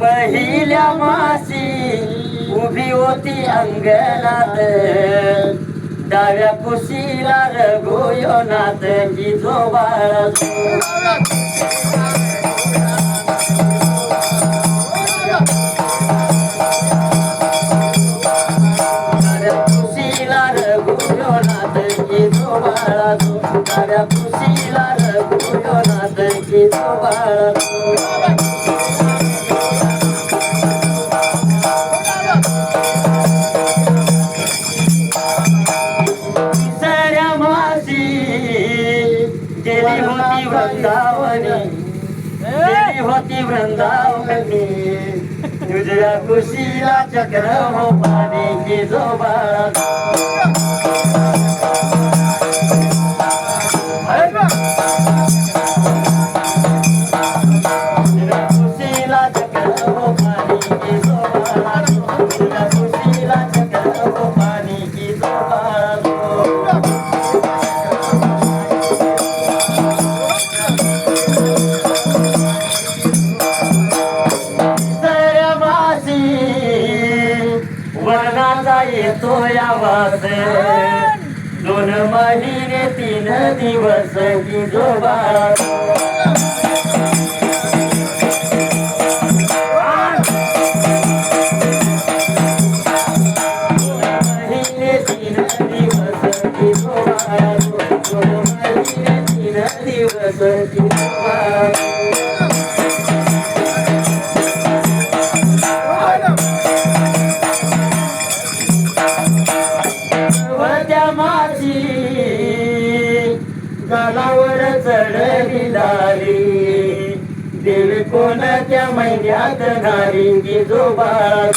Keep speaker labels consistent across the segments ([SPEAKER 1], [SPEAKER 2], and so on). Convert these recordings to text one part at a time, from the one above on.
[SPEAKER 1] पहिल्या मासी उभी होती अंगणात डाव्या कुशीला रघुयोनाथ की जो बाळा कुशीला रघुयोनाथ की जो बाळा डाव्या कुशीला रघुयोनाथ की जो बाळा गेली होती वृंदावनी तुझ्या कुशीला चक्र हो पाणी की जो बाळा कुशीला चक्र हो पाणी की जो बाळा तुझ्या कुशीला चक्र हो पाणी की जो बाळा वनाचा येतो या वास 2 महिने 3 दिवस की जो बाळा महिने 3 दिवस की जो बाळा 2 महिने 3 दिवस की जो बाळा गडावर चढली दारी देवी कोणत्या महिन्यात नारी की जो बाळा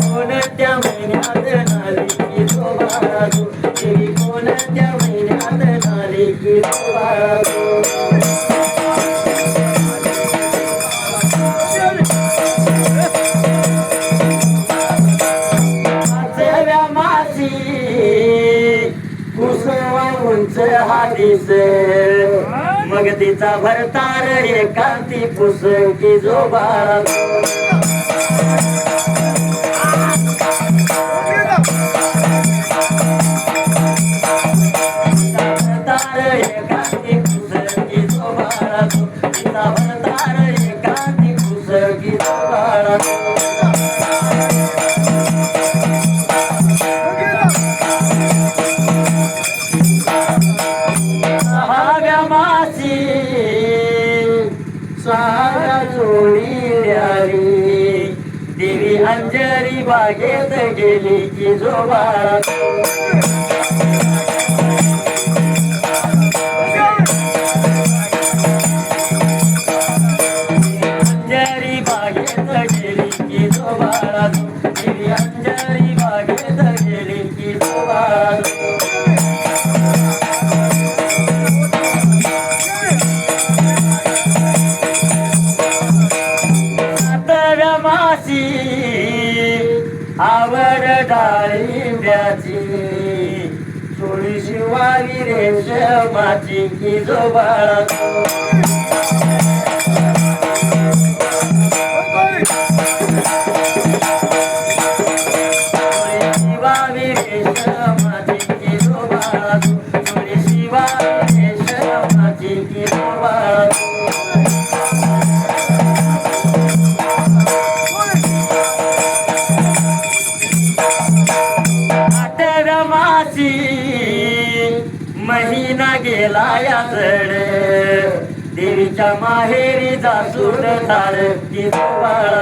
[SPEAKER 1] कोणत्या महिन्यात नारी की जो बाळा देवी कोणत्या महिन्यात नारी की जो बाळा उंच हातीस मग तिचा भरतार एकांती पुस की जो बाळा भरतार एकांती पुस की जो बाळा तिचा भरतार एकांती पुस की जो बाळा सारा जोडी न्यारी देवी अंजरी बागेत गेली की जो बाळा अंजरी बागेत गेली की जो बाळा देवी अंजरी बागेत गेली की जो बाळा आवड डाळिंब्याची चोळी शिवाली रेशमाची की जो बाळा शिवाली रेशमाची की जो बाळा चोळी शिवाली रेशमाची की जो बाळा महिना गेला या जड देवीच्या माहेरी जासून तार की जो बाळा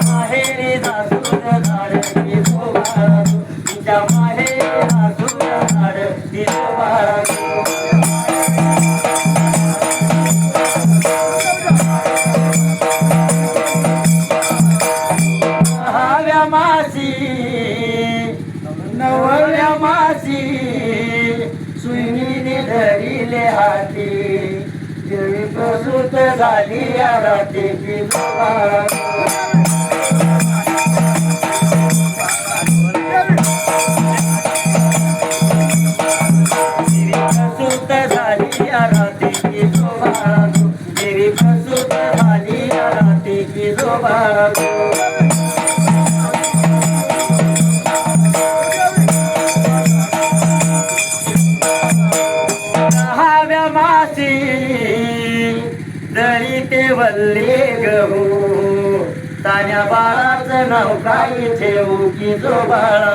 [SPEAKER 1] माहेरी जासून तार की जो बाळा तिच्या माहेरी जासून तार की जो बाळा नवऱ्या मासी सुईनी झाली या रात्रीची जोबाळा प्रसूत झाली या रात्रीची जोबाळा देवी प्रसूत झाली या रात्रीची जोबाळा दळी ते वल्ले गहू तान्या बाळाचं नाव काही ठेवू की जो बाळा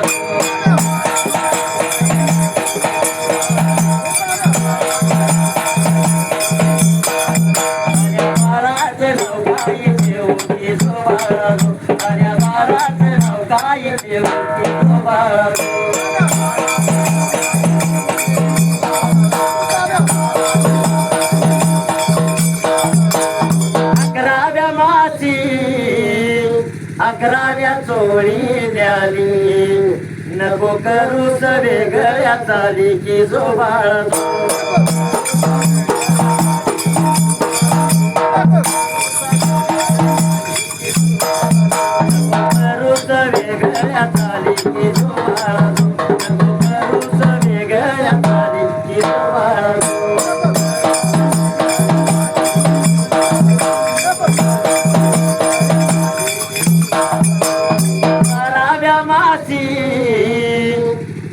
[SPEAKER 1] बाळाचं नाव काही ठेवू की जो बाळा तान्या बाळाचं नाव काही ठेवू की जो बाळा अकराव्या चोळी द्याली नको करू वेगळ्या चाली की जो बाळा करूच वेगळ्या चाली की जो बाळा नको करूच वेगळ्या चाली की जो बाळा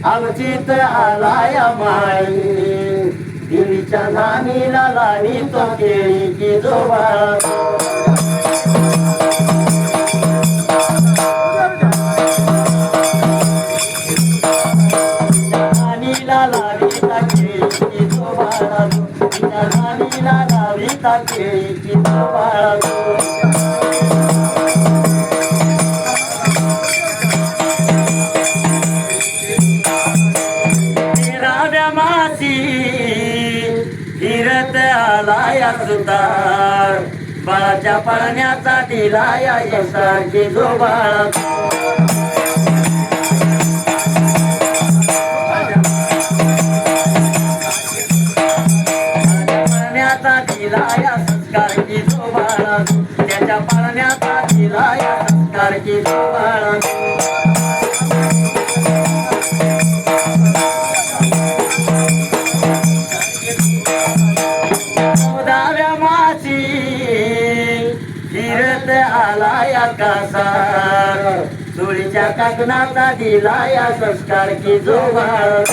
[SPEAKER 1] आमचीत आलाया माई देवीच्या नामीला लावी तो केळी की जो बाळा नामीला लावी ता केळी की जो बाळा तिच्या नामीला लावी ता केळी की जो बाळा फिरत आलाया सुतार बाळाच्या पाळण्याचा दिलाया यशाची जो बाळा पाळण्याचा दिलाया संस्कार की जो बाळा त्याच्या पाळण्याचा दिलाया संस्कार की जो बाळा फिरत आलाया कासार चोळीच्या काकणाचा दिलाया संस्कार की जो बाळा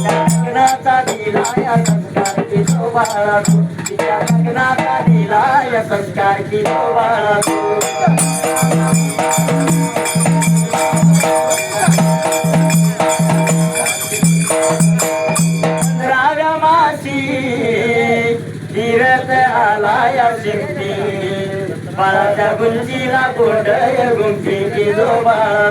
[SPEAKER 1] काकणाचा दिलाया संस्कार की जो बाळा तिच्या काकणाचा दिलाया संस्कार की जो बाळा फिरत आलाया शिंपी बाळाच्या गुंजीला गोंडय गुंफी की जो बाळा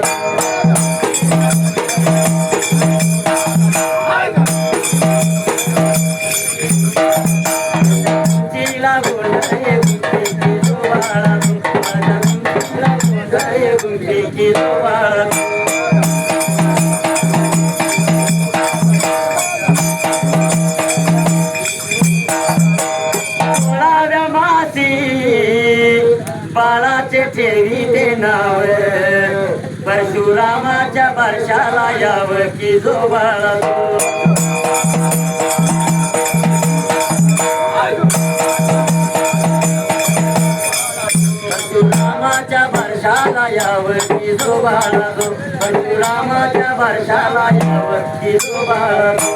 [SPEAKER 1] गुंजीला गोंडय गुंफी की जो बाळा गुंजीला गोंडय गुंफी की जो बाळा बाळाचे ठेवी ते नाव परशुरामाच्या बारशाला यावं की जो बाळा परशुरामाच्या बारशाला यावं की जो बाळा परशुरामाच्या बारशाला यावं की जो बाळा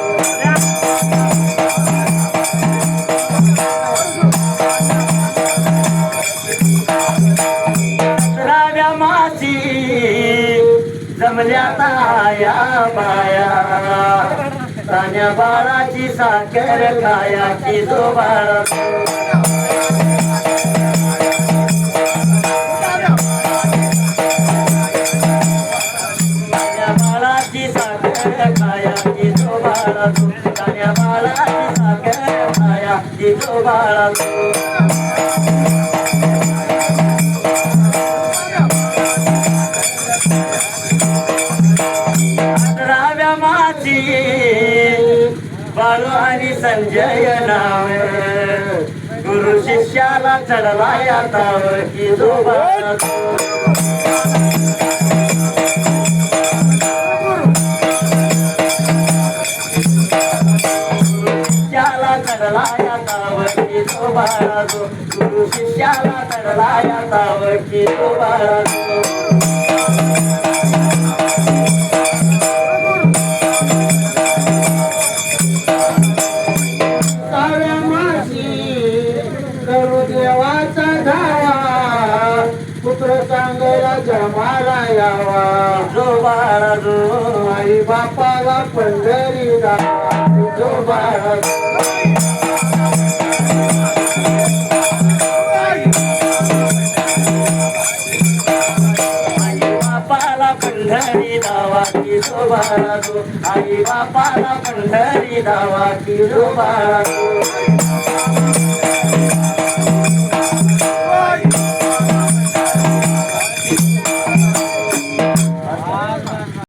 [SPEAKER 1] जमल्या ताया बाया तान्या बाळाची साखर खाया की जो बाळा तान्या बाळाची साखर खाया की जो बाळा तान्या बाळाची साखर खाया की जो बाळा नावाची बाळू आणि संजय नाव गुरु शिष्याला चढला यातावर की जोबाला शिष्याला चढला यातावर की जोबाला गुरु शिष्याला चढला यातावर की जोबाला देवाचा धावा पुत्र चांगला जमाला यावा जो बाळा जो आई बापाला पंढरी जावा जो बाळा आई बापाला पंढरी दावा की जो बाळा जो आई बापाला पंढरी दावा की जो बाळा जो